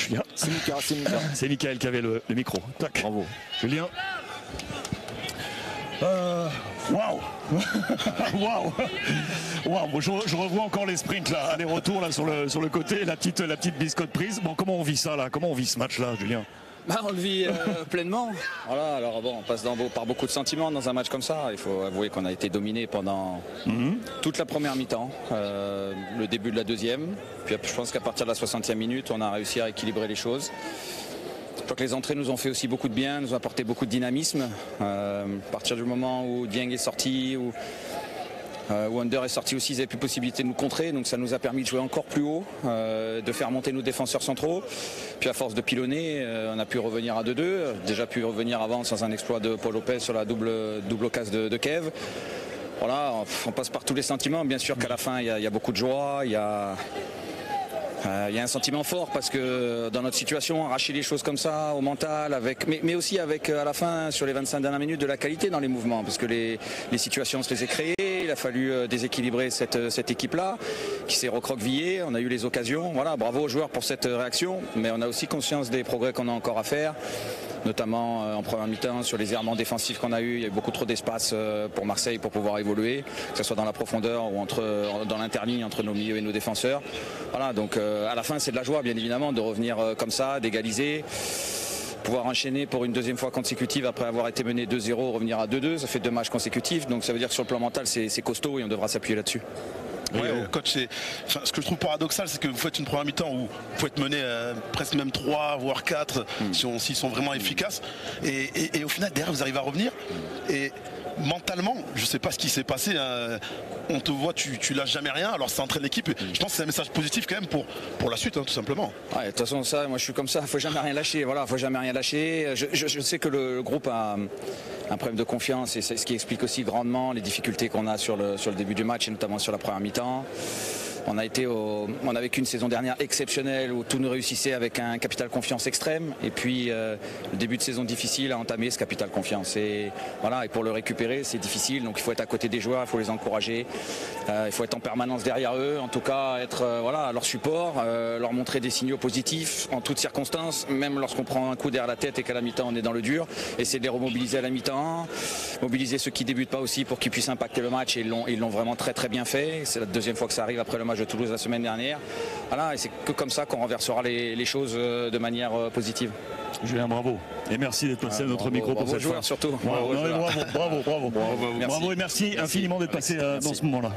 Julien. C'est Mika, c'est Mika. C'est Mickaël qui avait le micro. Tac. Bravo. Julien. Waouh. Waouh. Waouh. Bon, je revois encore les sprints là, aller-retour là sur le côté, la petite biscotte prise. Bon, comment on vit ça là? Comment on vit ce match là, Julien? Bah, on le vit pleinement. Voilà, alors bon, on passe par beaucoup de sentiments dans un match comme ça. Il faut avouer qu'on a été dominé pendant toute la première mi-temps, le début de la deuxième. Puis je pense qu'à partir de la 60e minute, on a réussi à équilibrer les choses. Je crois que les entrées nous ont fait aussi beaucoup de bien, nous ont apporté beaucoup de dynamisme. À partir du moment où Dieng est sorti, où Under est sorti aussi, ils avaient plus possibilité de nous contrer, donc ça nous a permis de jouer encore plus haut, de faire monter nos défenseurs centraux. Puis à force de pilonner, on a pu revenir à 2-2, déjà pu revenir avant sans un exploit de Paul Lopez sur la double occasion de Kev. Voilà, on passe par tous les sentiments, bien sûr qu'à la fin il y a beaucoup de joie, il y a un sentiment fort parce que dans notre situation, arracher les choses comme ça au mental, mais aussi avec à la fin sur les 25 dernières minutes de la qualité dans les mouvements, parce que les situations on se les est créées, il a fallu déséquilibrer cette équipe-là qui s'est recroquevillée, on a eu les occasions, voilà, bravo aux joueurs pour cette réaction, mais on a aussi conscience des progrès qu'on a encore à faire, notamment en première mi-temps sur les errements défensifs qu'on a eu. Il y a eu beaucoup trop d'espace pour Marseille pour pouvoir évoluer, que ce soit dans la profondeur ou dans l'interligne entre nos milieux et nos défenseurs. Voilà, donc à la fin c'est de la joie bien évidemment de revenir comme ça, d'égaliser, pouvoir enchaîner pour une deuxième fois consécutive après avoir été mené 2-0, revenir à 2-2, ça fait 2 matchs consécutifs, donc ça veut dire que sur le plan mental c'est costaud et on devra s'appuyer là-dessus. Ouais, coach, ce que je trouve paradoxal, c'est que vous faites une première mi-temps où vous pouvez être mené presque même 3 voire 4 s'ils sont vraiment efficaces, et au final derrière vous arrivez à revenir, et mentalement je sais pas ce qui s'est passé, hein. On te voit, tu lâches jamais rien, alors ça entraîne l'équipe. Je pense que c'est un message positif quand même pour la suite, hein, tout simplement. Ouais, de toute façon ça, moi je suis comme ça, faut jamais rien lâcher, voilà, faut jamais rien lâcher. Je sais que le groupe a un problème de confiance, et c'est ce qui explique aussi grandement les difficultés qu'on a sur le début du match et notamment sur la première mi-temps. On a vécu une saison dernière exceptionnelle où tout nous réussissait avec un capital confiance extrême, et puis le début de saison difficile à entamer ce capital confiance, et voilà, et pour le récupérer c'est difficile, donc il faut être à côté des joueurs, il faut les encourager, il faut être en permanence derrière eux, en tout cas être à leur support, leur montrer des signaux positifs en toutes circonstances, même lorsqu'on prend un coup derrière la tête et qu'à la mi-temps on est dans le dur, essayer de les remobiliser à la mi-temps, mobiliser ceux qui débutent pas aussi pour qu'ils puissent impacter le match, et ils l'ont vraiment très très bien fait. C'est la deuxième fois que ça arrive après le match de Toulouse la semaine dernière. Voilà, et c'est que comme ça qu'on renversera les choses de manière positive. Julien, bravo. Et merci d'être passé à notre micro pour cette joueur surtout. Bravo et merci infiniment d'être passé dans ce moment-là.